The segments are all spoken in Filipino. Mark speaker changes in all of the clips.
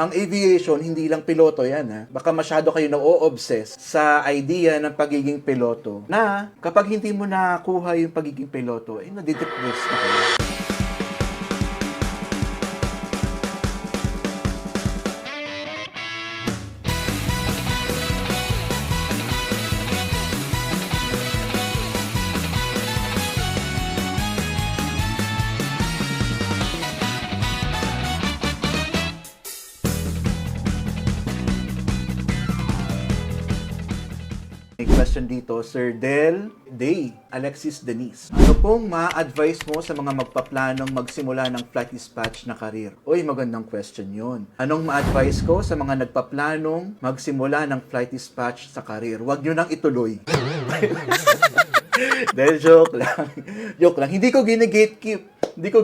Speaker 1: Ang aviation, hindi lang piloto yan ha. Baka masyado kayo na-o-obsess sa idea ng pagiging piloto na kapag hindi mo nakuha yung pagiging piloto, nadidepress na kayo. May question dito, Sir Day, Alexis Denise. Ano pong ma-advise mo sa mga magpaplanong magsimula ng flight dispatch na karir? Uy, magandang question yun. Anong ma-advise ko sa mga nagpaplanong magsimula ng flight dispatch sa karir? Huwag nyo nang ituloy. Dahil joke lang. Joke lang. Hindi ko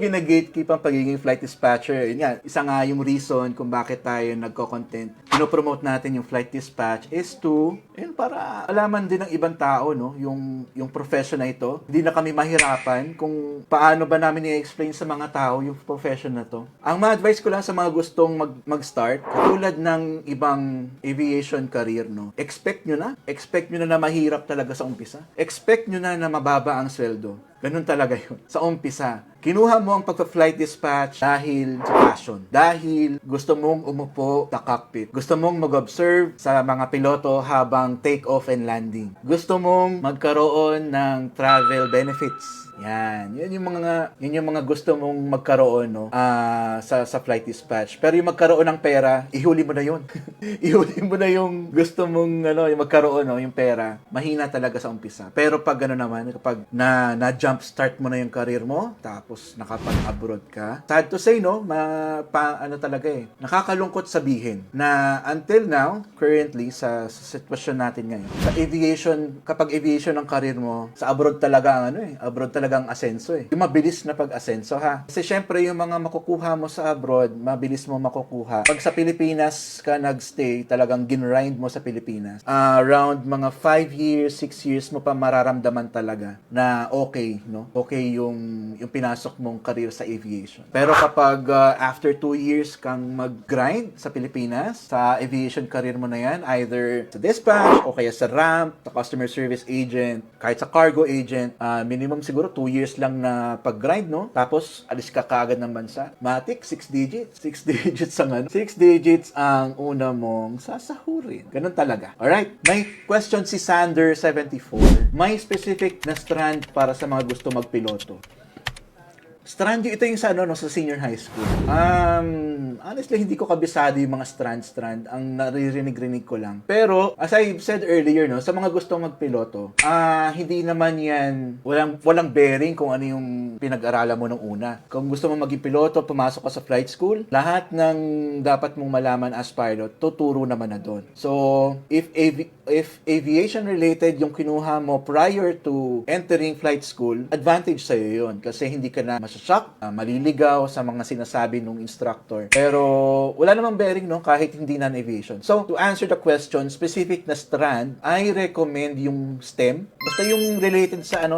Speaker 1: gina-gatekeep ang pagiging flight dispatcher. Yun nga, isa nga yung reason kung bakit tayo nagko-content. Pinopromote natin yung flight dispatch is to, para alaman din ng ibang tao, no, yung profession na ito. Hindi na kami mahirapan kung paano ba namin i-explain sa mga tao yung profession na to. Ang ma-advise ko lang sa mga gustong mag-start, katulad ng ibang aviation career, no, expect nyo na mahirap talaga sa umpisa. Expect nyo na mababa ang sweldo. Ganun talaga yun. Sa umpisa, kinuha mo ang pagpa-flight dispatch dahil sa passion. Dahil gusto mong umupo sa cockpit. Gusto mong mag-observe sa mga piloto habang take-off and landing. Gusto mong magkaroon ng travel benefits. Yan. Yun yung mga gusto mong magkaroon, no, sa flight dispatch. Pero yung magkaroon ng pera, ihuli mo na yun. Ihuli mo na yung gusto mong yung magkaroon, no, yung pera. Mahina talaga sa umpisa. Pero pag naman, kapag na-jump start mo na yung career mo, tapos nakapag-abroad ka, sad to say, no, nakakalungkot sabihin na until now, currently, sa sitwasyon natin ngayon, sa aviation, kapag aviation ang career mo, sa abroad talaga abroad talagang asenso Yung mabilis na pag-asenso ha. Kasi syempre yung mga makukuha mo sa abroad, mabilis mo makukuha. Pag sa Pilipinas ka nagstay, talagang ginrind mo sa Pilipinas. Around mga 5 years, 6 years mo pa mararamdaman talaga na okay, no? Okay yung pinasok mong career sa aviation. Pero kapag after 2 years kang mag-grind sa Pilipinas, sa aviation career mo na yan, either sa dispatch o kaya sa ramp, sa customer service agent, kahit sa cargo agent, minimum siguro 2 years lang na pag-grind, no? Tapos, alis ka kaagad ng bansa. Matik, 6 digits. 6 digits ang 6 digits ang una mong sasahurin. Ganun talaga. Alright? May question si Sander74. May specific na strand para sa mga gusto magpiloto. Strand, ito yung sa sa senior high school. Honestly, hindi ko kabisado yung mga strand. Ang naririnig-rinig ko lang. Pero, as I said earlier, no, sa mga gustong magpiloto, hindi naman yan, walang bearing kung ano yung pinag-aralan mo nung una. Kung gusto mo maging piloto, pumasok ka sa flight school, lahat ng dapat mong malaman as pilot, tuturo naman na doon. So, if aviation-related yung kinuha mo prior to entering flight school, advantage sa'yo yun. Kasi hindi ka na shock, maliligaw sa mga sinasabi ng instructor. Pero wala namang bearing, no, kahit hindi non-aviation. So, to answer the question, specific na strand, I recommend yung STEM. Basta yung related sa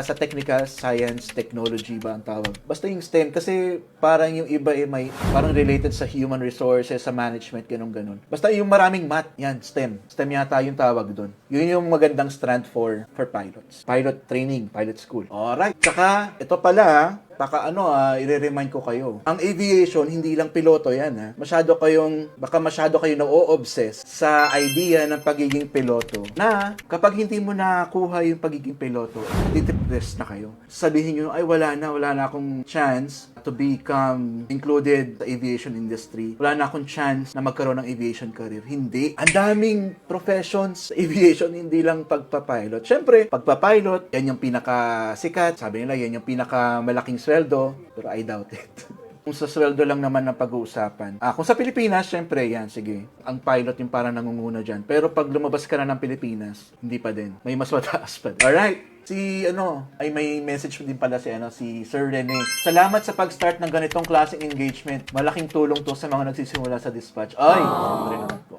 Speaker 1: sa technical science, technology ba ang tawag. Basta yung STEM kasi parang yung iba may parang related sa human resources, sa management, ganun. Basta yung maraming math, yan, STEM. STEM yata yung tawag doon. Yun yung magandang strand for pilots. Pilot training, pilot school. Alright. Tsaka, ito pala, i-remind ko kayo. Ang aviation, hindi lang piloto yan ha. Baka masyado kayo na-o-obsess sa idea ng pagiging piloto na kapag hindi mo nakuha yung pagiging piloto, depressed na kayo. Sabihin nyo, ay wala na akong chance to become included sa aviation industry. Wala na akong chance na magkaroon ng aviation career. Hindi. Ang daming professions sa aviation, hindi lang pagpapilot. Siyempre, pagpapilot, yan yung pinakasikat. Sabi nila, yan yung pinakamalaking sweldo, pero I doubt it. Kung sa sweldo lang naman ang pag-uusapan. Kung sa Pilipinas, syempre, yan, sige. Ang pilot yung parang nangunguna dyan. Pero pag lumabas ka na ng Pilipinas, hindi pa din. May mas mataas pa. Alright. May message din pala si Sir Rene. Salamat sa pag-start ng ganitong klaseng engagement. Malaking tulong to sa mga nagsisimula sa dispatch. Ay, siyempre naman po.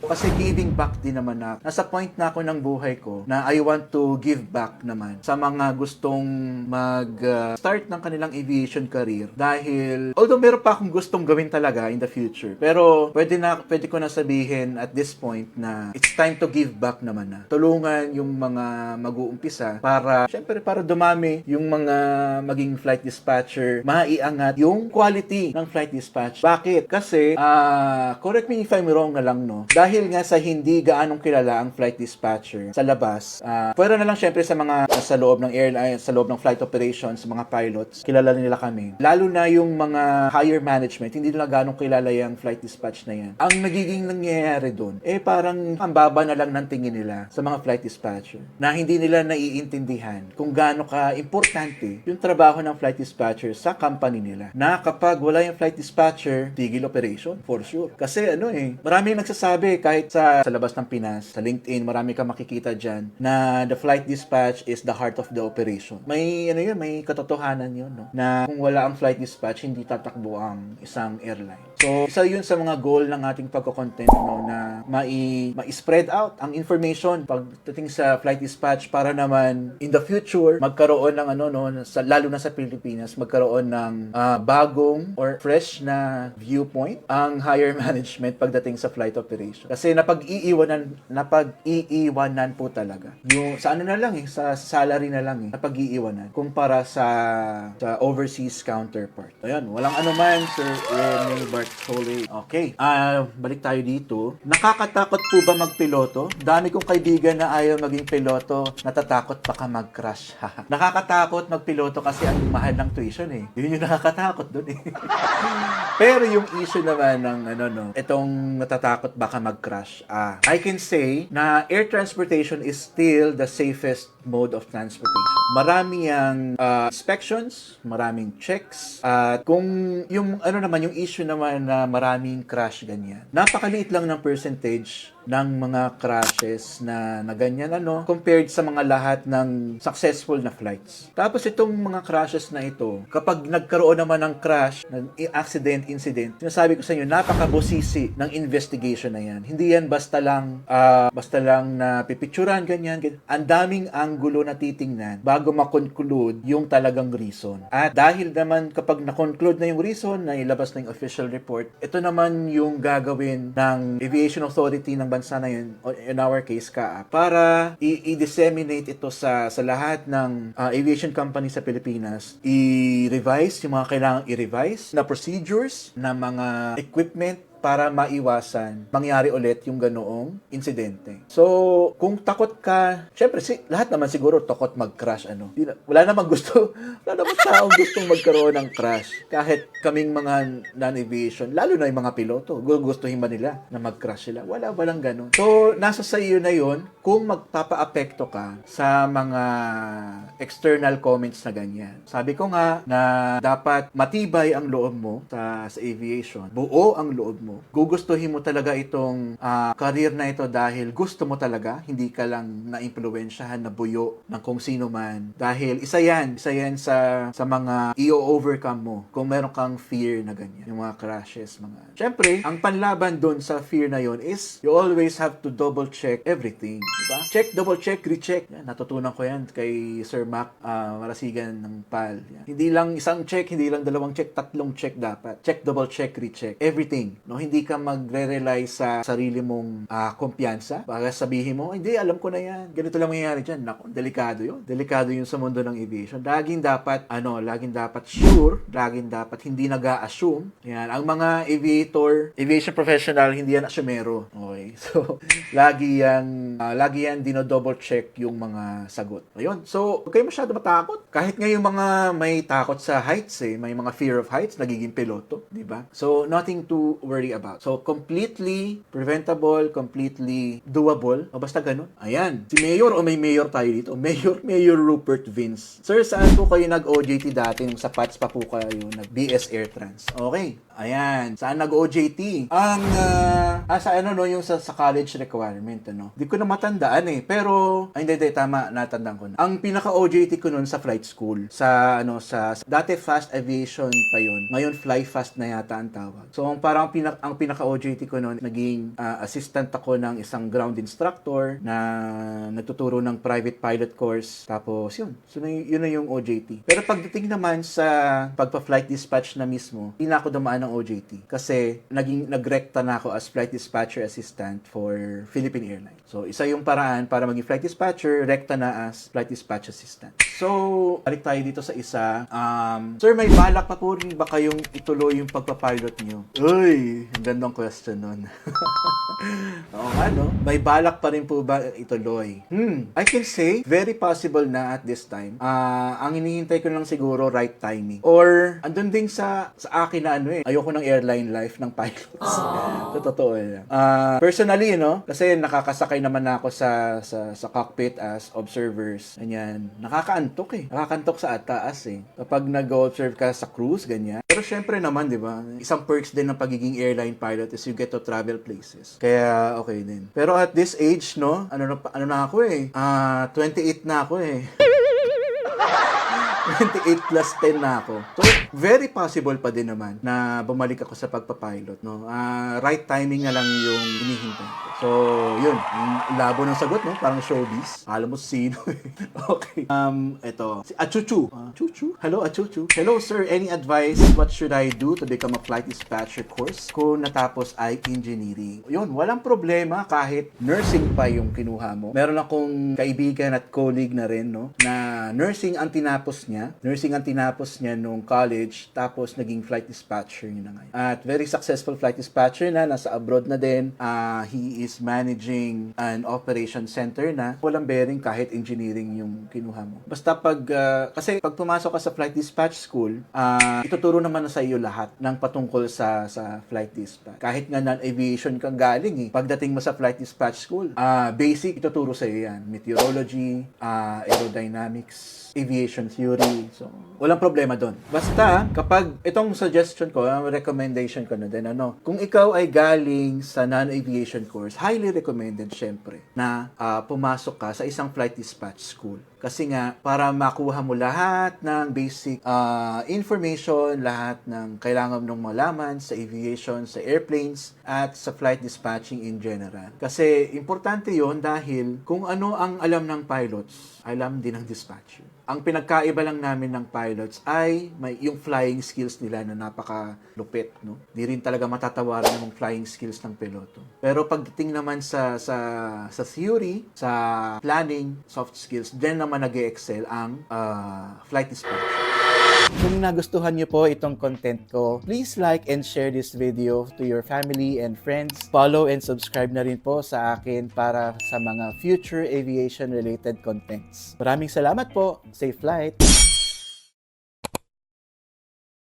Speaker 1: Kasi giving back din naman na. Nasa point na ako ng buhay ko na I want to give back naman sa mga gustong mag-start ng kanilang aviation career. Dahil, although meron pa akong gustong gawin talaga in the future, pero pwede ko na sabihin at this point na it's time to give back naman na. Tulungan yung mga mag-uumpisa para, syempre, para dumami yung mga maging flight dispatcher, maiangat yung quality ng flight dispatch. Bakit? Kasi, correct me if I'm wrong na lang, no? Dahil nga sa hindi gaanong kilala ang flight dispatcher sa labas, pwera na lang syempre sa mga sa loob ng airline, sa loob ng flight operations, sa mga pilots, kilala nila kami. Lalo na yung mga higher management, hindi nila gaanong kilala yung flight dispatch na yan. Ang nagiging nangyayari doon, parang ang baba na lang ng tingin nila sa mga flight dispatcher na hindi nila naiintindihan kung gaano ka importante yung trabaho ng flight dispatcher sa company nila. Na kapag wala yung flight dispatcher, tigil operation, for sure. Kasi maraming nagsasabi kahit sa labas ng Pinas, sa LinkedIn, marami kang makikita dyan na the flight dispatch is the heart of the operation. May may katotohanan yun, no? Na kung wala ang flight dispatch, hindi tatakbo ang isang airline. So, isa yun sa mga goal ng ating pagko-content, no, na ma-spread out ang information pagdating sa flight dispatch para naman in the future magkaroon ng lalo na sa Pilipinas, magkaroon ng bagong or fresh na viewpoint ang higher management pagdating sa flight operation. Kasi napag-iiwanan po talaga. Yung sa sa salary na lang napag-iiwanan kumpara sa overseas counterpart. Ayun, walang anuman, Sir Rene Bartoli. Okay, balik tayo dito. Nakakatakot po ba magpiloto? Dami kong kaibigan na ayaw maging piloto, natatakot baka mag-crash. Nakakatakot magpiloto kasi ang mahal ng tuition Yun yung nakakatakot doon Pero yung issue naman ng itong natatakot baka mag-crash. I can say na air transportation is still the safest mode of transportation. Marami ang inspections, maraming checks, at kung yung yung issue naman na maraming crash ganyan. Napakaliit lang ng percentage ng mga crashes na ganyan compared sa mga lahat ng successful na flights. Tapos itong mga crashes na ito, kapag nagkaroon naman ng crash, ng incident, sinasabi ko sa inyo, napakabusisi ng investigation na yan. Hindi yan basta lang na pipicturan ganyan. Ang daming anggulo na titingnan bago ma-conclude yung talagang reason. At dahil naman kapag na-conclude na yung reason, na ilabas na yung official report, ito naman yung gagawin ng Aviation Authority ng bansa na yun, in our case CAAP, para i-disseminate ito sa lahat ng aviation company sa Pilipinas, i-revise yung mga kailangang i-revise na procedures, na mga equipment para maiwasan mangyari ulit yung ganoong insidente. So, kung takot ka, syempre, lahat naman siguro takot mag-crash, wala namang taong gustong magkaroon ng crash. Kahit kaming mga non-aviation, lalo na yung mga piloto, gugustuhin ba nila na mag-crash sila? Walang ganun. So, nasa sa iyo na yun kung magpapa-apekto ka sa mga external comments na ganyan. Sabi ko nga na dapat matibay ang loob mo sa aviation. Buo ang loob mo. Gugustuhin mo talaga itong career na ito dahil gusto mo talaga, hindi ka lang na-impluwensyahan, na buyo ng kung sino man. Dahil isa yan sa mga i-overcome mo kung meron kang fear na ganyan, yung mga crashes, Siyempre, ang panlaban doon sa fear na yon is you always have to double check everything, diba? Check, double check, recheck. Yan, natutunan ko yan kay Sir Mac Marasigan ng PAL. Yan. Hindi lang isang check, hindi lang dalawang check, tatlong check dapat. Check, double check, recheck. Everything. Hindi ka magre-rely sa sarili mong kumpiyansa. Baka sabihin mo, hindi, alam ko na yan. Ganito lang mangyayari dyan. Naku, delikado yun. Delikado yun sa mundo ng aviation. Laging dapat sure, laging dapat hindi nag-a-assume. Yan. Ang mga aviation professional, hindi yan asumero. Okay. So, lagi yan dino-double check yung mga sagot. Ayun. So, huwag kayo masyado matakot. Kahit nga yung mga may takot sa heights, may mga fear of heights, nagiging piloto. Diba? So, nothing to worry about. So, completely preventable, completely doable. O basta ganun. Ayan. Si Mayor, may Mayor tayo dito. Mayor Rupert Vince. Sir, saan po kayo nag-OJT dati nung sa PATS pa po kayo, nag-BS Air Trans? Okay. Ayan, saan nag-OJT? Ang, sa ano, no, yung sa college requirement, ano. Di ko na matandaan eh. Pero, ay, hindi, tama, natandaan ko na. Ang pinaka-OJT ko nun sa flight school. Sa, ano, dati fast aviation pa yun. Ngayon, fly fast na yata ang tawag. So, parang ang pinaka-OJT ko nun, naging assistant ako ng isang ground instructor na nagtuturo ng private pilot course. Tapos, yun. So, yun na yung OJT. Pero pagdating naman sa pagpa-flight dispatch na mismo, hindi na ako dumaan ng OJT. Kasi, nagrekta na ako as flight dispatcher assistant for Philippine Airlines. So, isa yung paraan para maging flight dispatcher, rekta na as flight dispatch assistant. So, balik tayo dito sa isa. Sir, may balak pa po rin ba kayong ituloy yung pagpa-pilot nyo? Uy, ang gandang question nun. Oo nga, no? May balak pa rin po ba ituloy? I can say, very possible na at this time. Ang hinihintay ko lang siguro, right timing. Or, andun din sa akin na ano eh, ayoko ng airline life ng pilots. Totoo yan. Personally, no? Kasi nakakasakay naman na ako sa cockpit as observers. Ganyan. Nakakaantok eh. Nakakaantok sa taas eh. Kapag nag-observe ka sa cruise, ganyan. Pero syempre naman, di ba? Isang perks din ng pagiging airline pilot is you get to travel places. Kaya, okay din. Pero at this age, no? Ano na ako eh? 28 na ako eh. 28 plus 10 na ako. So, very possible pa din naman na bumalik ako sa pagpapilot, no? Right timing na lang yung hinihintay ko. So, yun. Labo ng sagot, no? Parang showbiz. Alam mo sino. Okay. Ito. Si Achuchu. Chuchu? Hello, Achuchu. Hello, sir. Any advice? What should I do to become a flight dispatcher course kung natapos ay engineering? Yun, walang problema kahit nursing pa yung kinuha mo. Meron akong kaibigan at colleague na rin, no? Na nursing ang tinapos niya. Nung college, tapos naging flight dispatcher niya na ngayon. At very successful flight dispatcher na, nasa abroad na din. He is managing an operation center na walang bearing kahit engineering yung kinuha mo. Basta kasi pag pumasok ka sa flight dispatch school, ituturo naman na sa iyo lahat ng patungkol sa flight dispatch. Kahit nga non-aviation kang galing eh. Pagdating mo sa flight dispatch school, basic ituturo sa iyo yan. Meteorology, aerodynamics, aviation theory. So, walang problema doon. Basta, kapag itong suggestion ko, recommendation ko na din, kung ikaw ay galing sa non-aviation course, highly recommended, syempre, na pumasok ka sa isang flight dispatch school. Kasi nga, para makuha mo lahat ng basic information, lahat ng kailangan mong malaman sa aviation, sa airplanes, at sa flight dispatching in general. Kasi, importante yon dahil kung ano ang alam ng pilots, alam din ng dispatcher. Ang pinagkaiba lang namin ng pilots ay yung flying skills nila na napakalupit, no? Di rin talaga matatawaran yung flying skills ng piloto. Pero pagdating naman sa theory, sa planning, soft skills, diyan naman nag-excel ang flight dispatcher. Kung nagustuhan niyo po itong content ko, please like and share this video to your family and friends. Follow and subscribe na rin po sa akin para sa mga future aviation related contents. Maraming salamat po. Safe flight!